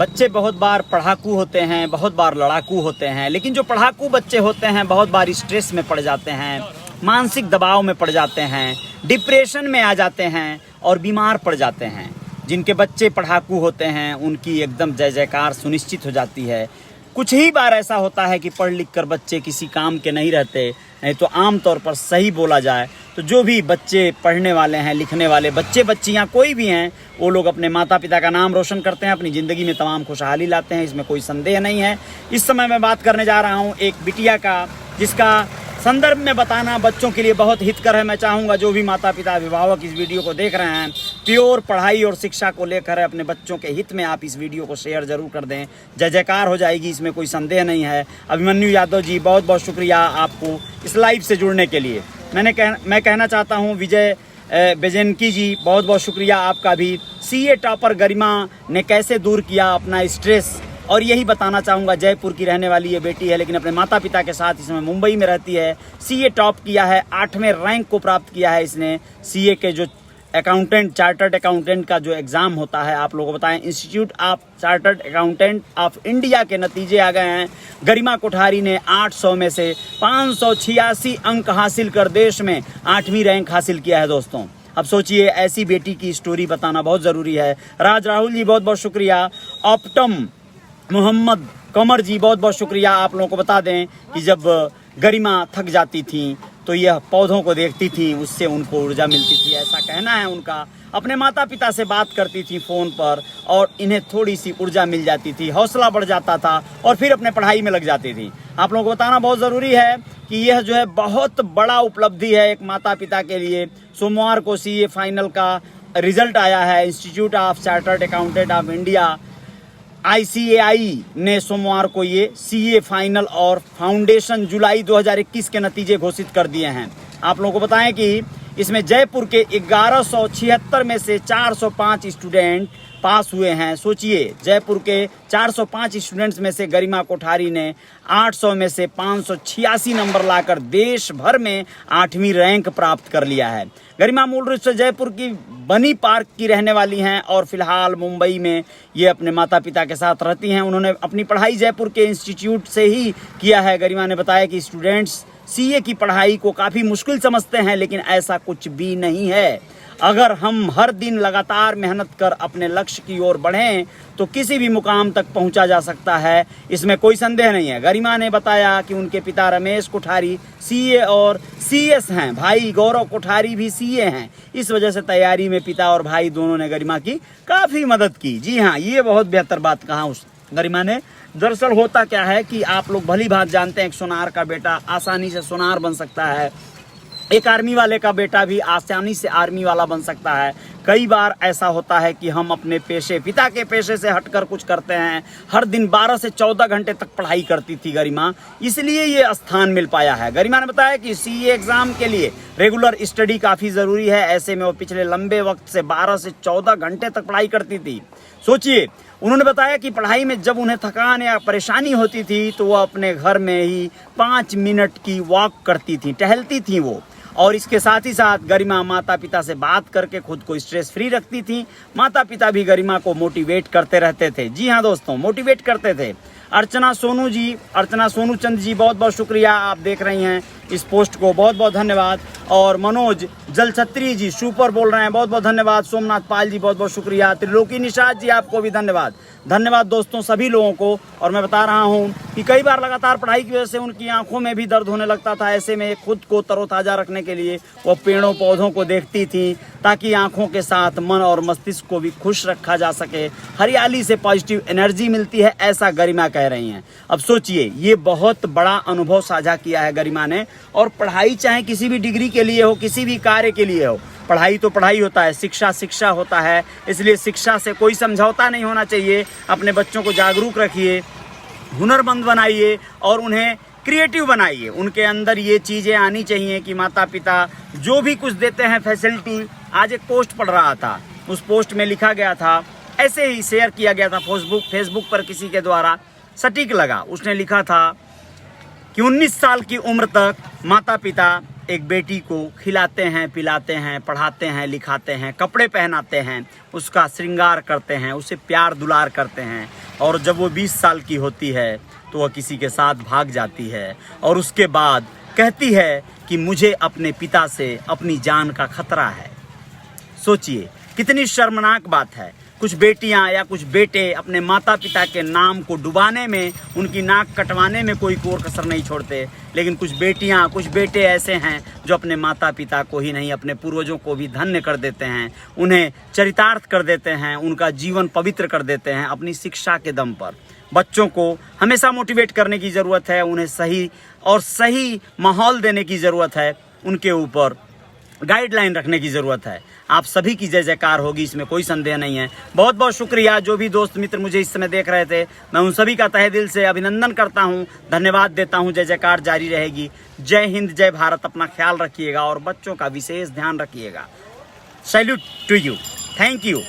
बच्चे बहुत बार पढ़ाकू होते हैं, बहुत बार लड़ाकू होते हैं, लेकिन जो पढ़ाकू बच्चे होते हैं बहुत बार स्ट्रेस में पड़ जाते हैं, मानसिक दबाव में पड़ जाते हैं, डिप्रेशन में आ जाते हैं और बीमार पड़ जाते हैं। जिनके बच्चे पढ़ाकू होते हैं उनकी एकदम जय जयकार सुनिश्चित हो जाती है। कुछ ही बार ऐसा होता है कि पढ़ लिख कर बच्चे किसी काम के नहीं रहते, नहीं तो आम तौर पर सही बोला जाए तो जो भी बच्चे पढ़ने वाले हैं, लिखने वाले बच्चे बच्चियां कोई भी हैं, वो लोग अपने माता पिता का नाम रोशन करते हैं, अपनी ज़िंदगी में तमाम खुशहाली लाते हैं, इसमें कोई संदेह नहीं है। इस समय मैं बात करने जा रहा हूँ एक बिटिया का, जिसका संदर्भ में बताना बच्चों के लिए बहुत हितकर है। मैं चाहूँगा जो भी माता पिता अभिभावक इस वीडियो को देख रहे हैं, प्योर पढ़ाई और शिक्षा को लेकर है, अपने बच्चों के हित में आप इस वीडियो को शेयर जरूर कर दें। जय जयकार हो जाएगी, इसमें कोई संदेह नहीं है। अभिमन्यु यादव जी बहुत बहुत शुक्रिया आपको इस लाइव से जुड़ने के लिए। मैं कहना चाहता हूँ विजय बेजनकी जी बहुत बहुत शुक्रिया आपका भी। सीए टॉपर गरिमा ने कैसे दूर किया अपना स्ट्रेस, और यही बताना चाहूँगा। जयपुर की रहने वाली ये बेटी है, लेकिन अपने माता पिता के साथ इसमें मुंबई में रहती है। सीए टॉप किया है, 8वें रैंक को प्राप्त किया है इसने। सीए के जो अकाउंटेंट, चार्टर्ड अकाउंटेंट का जो एग्ज़ाम होता है, आप लोगों को बताएं, institute of chartered accountant of India के नतीजे आ गए हैं। गरिमा कोठारी ने 800 में से 586 अंक हासिल कर देश में 8वीं रैंक हासिल किया है दोस्तों। अब सोचिए, ऐसी बेटी की स्टोरी बताना बहुत ज़रूरी है। राज राहुल जी बहुत बहुत शुक्रिया। ऑप्टम मोहम्मद कमर जी बहुत बहुत शुक्रिया। आप लोगों को बता दें कि जब गरिमा थक जाती थी तो यह पौधों को देखती थी, उससे उनको ऊर्जा मिलती थी, ऐसा कहना है उनका। अपने माता पिता से बात करती थी फ़ोन पर और इन्हें थोड़ी सी ऊर्जा मिल जाती थी, हौसला बढ़ जाता था और फिर अपने पढ़ाई में लग जाती थी। आप लोगों को बताना बहुत ज़रूरी है कि यह जो है बहुत बड़ा उपलब्धि है एक माता पिता के लिए। सोमवार को सीए फाइनल का रिजल्ट आया है। Institute of chartered accountant of India ICAI ने सोमवार को ये सीए फाइनल और फाउंडेशन जुलाई 2021 के नतीजे घोषित कर दिए हैं। आप लोगों को बताएं कि इसमें जयपुर के 1176 में से 405 स्टूडेंट पास हुए हैं। सोचिए, जयपुर के 405 स्टूडेंट्स में से गरिमा कोठारी ने 800 में से 586 नंबर लाकर देश भर में 8वीं रैंक प्राप्त कर लिया है। गरिमा मूल रूप से जयपुर की बनी पार्क की रहने वाली हैं और फिलहाल मुंबई में ये अपने माता पिता के साथ रहती हैं। उन्होंने अपनी पढ़ाई जयपुर के इंस्टीट्यूट से ही किया है। गरिमा ने बताया कि स्टूडेंट्स सीए की पढ़ाई को काफ़ी मुश्किल समझते हैं, लेकिन ऐसा कुछ भी नहीं है। अगर हम हर दिन लगातार मेहनत कर अपने लक्ष्य की ओर बढ़ें तो किसी भी मुकाम तक पहुंचा जा सकता है, इसमें कोई संदेह नहीं है। गरिमा ने बताया कि उनके पिता रमेश कोठारी सीए और सीएस हैं, भाई गौरव कोठारी भी सीए हैं। इस वजह से तैयारी में पिता और भाई दोनों ने गरिमा की काफ़ी मदद की। जी हाँ, ये बहुत बेहतर बात कहा उस गरिमा ने। दरअसल होता क्या है कि आप लोग भली भांति जानते हैं, एक सोनार का बेटा आसानी से सोनार बन सकता है, एक आर्मी वाले का बेटा भी आसानी से आर्मी वाला बन सकता है। कई बार ऐसा होता है कि हम अपने पेशे, पिता के पेशे से हटकर कुछ करते हैं। हर दिन 12 से 14 घंटे तक पढ़ाई करती थी गरिमा, इसलिए ये स्थान मिल पाया है। गरिमा ने बताया कि सीए एग्जाम के लिए रेगुलर स्टडी काफ़ी ज़रूरी है। ऐसे में वो पिछले लंबे वक्त से 12 से 14 घंटे तक पढ़ाई करती थी। सोचिए, उन्होंने बताया कि पढ़ाई में जब उन्हें थकान या परेशानी होती थी तो वह अपने घर में ही 5 मिनट की वॉक करती थी, टहलती थी वो। और इसके साथ ही साथ गरिमा माता पिता से बात करके खुद को स्ट्रेस फ्री रखती थी। माता पिता भी गरिमा को मोटिवेट करते रहते थे। जी हाँ दोस्तों, मोटिवेट करते थे। अर्चना सोनू चंद जी बहुत बहुत शुक्रिया, आप देख रही हैं इस पोस्ट को, बहुत बहुत धन्यवाद। और मनोज जलछत्री जी सुपर बोल रहे हैं, बहुत बहुत धन्यवाद। सोमनाथ पाल जी बहुत बहुत शुक्रिया। त्रिलोकी निषाद जी आपको भी धन्यवाद। धन्यवाद दोस्तों सभी लोगों को। और मैं बता रहा हूँ कि कई बार लगातार पढ़ाई की वजह से उनकी आंखों में भी दर्द होने लगता था। ऐसे में खुद को तरोताज़ा रखने के लिए वो पेड़ों पौधों को देखती थी, ताकि आंखों के साथ मन और मस्तिष्क को भी खुश रखा जा सके। हरियाली से पॉजिटिव एनर्जी मिलती है, ऐसा गरिमा कह रही हैं। अब सोचिए, ये बहुत बड़ा अनुभव साझा किया है गरिमा ने। और पढ़ाई चाहे किसी भी डिग्री के लिए हो, किसी भी कार्य के लिए हो, पढ़ाई तो पढ़ाई होता है, शिक्षा शिक्षा होता है। इसलिए शिक्षा से कोई समझौता नहीं होना चाहिए। अपने बच्चों को जागरूक रखिए, हुनरमंद बनाइए और उन्हें क्रिएटिव बनाइए। उनके अंदर ये चीज़ें आनी चाहिए कि माता पिता जो भी कुछ देते हैं फैसिलिटी। आज एक पोस्ट पढ़ रहा था, उस पोस्ट में लिखा गया था, ऐसे ही शेयर किया गया था फेसबुक पर किसी के द्वारा, सटीक लगा। उसने लिखा था कि 19 साल की उम्र तक माता पिता एक बेटी को खिलाते हैं, पिलाते हैं, पढ़ाते हैं, लिखाते हैं, कपड़े पहनाते हैं, उसका श्रृंगार करते हैं, उसे प्यार दुलार करते हैं। और जब वो 20 साल की होती है तो वह किसी के साथ भाग जाती है और उसके बाद कहती है कि मुझे अपने पिता से अपनी जान का खतरा है। सोचिए कितनी शर्मनाक बात है। कुछ बेटियां या कुछ बेटे अपने माता पिता के नाम को डुबाने में, उनकी नाक कटवाने में कोई कोर कसर नहीं छोड़ते, लेकिन कुछ बेटियां, कुछ बेटे ऐसे हैं जो अपने माता पिता को ही नहीं, अपने पूर्वजों को भी धन्य कर देते हैं, उन्हें चरितार्थ कर देते हैं, उनका जीवन पवित्र कर देते हैं अपनी शिक्षा के दम पर। बच्चों को हमेशा मोटिवेट करने की ज़रूरत है, उन्हें सही माहौल देने की ज़रूरत है, उनके ऊपर गाइडलाइन रखने की ज़रूरत है। आप सभी की जय जयकार होगी, इसमें कोई संदेह नहीं है। बहुत बहुत शुक्रिया जो भी दोस्त मित्र मुझे इस समय देख रहे थे, मैं उन सभी का तहे दिल से अभिनंदन करता हूं, धन्यवाद देता हूं। जय जयकार जारी रहेगी। जय हिंद, जय भारत। अपना ख्याल रखिएगा और बच्चों का विशेष ध्यान रखिएगा। Salute to you. Thank you.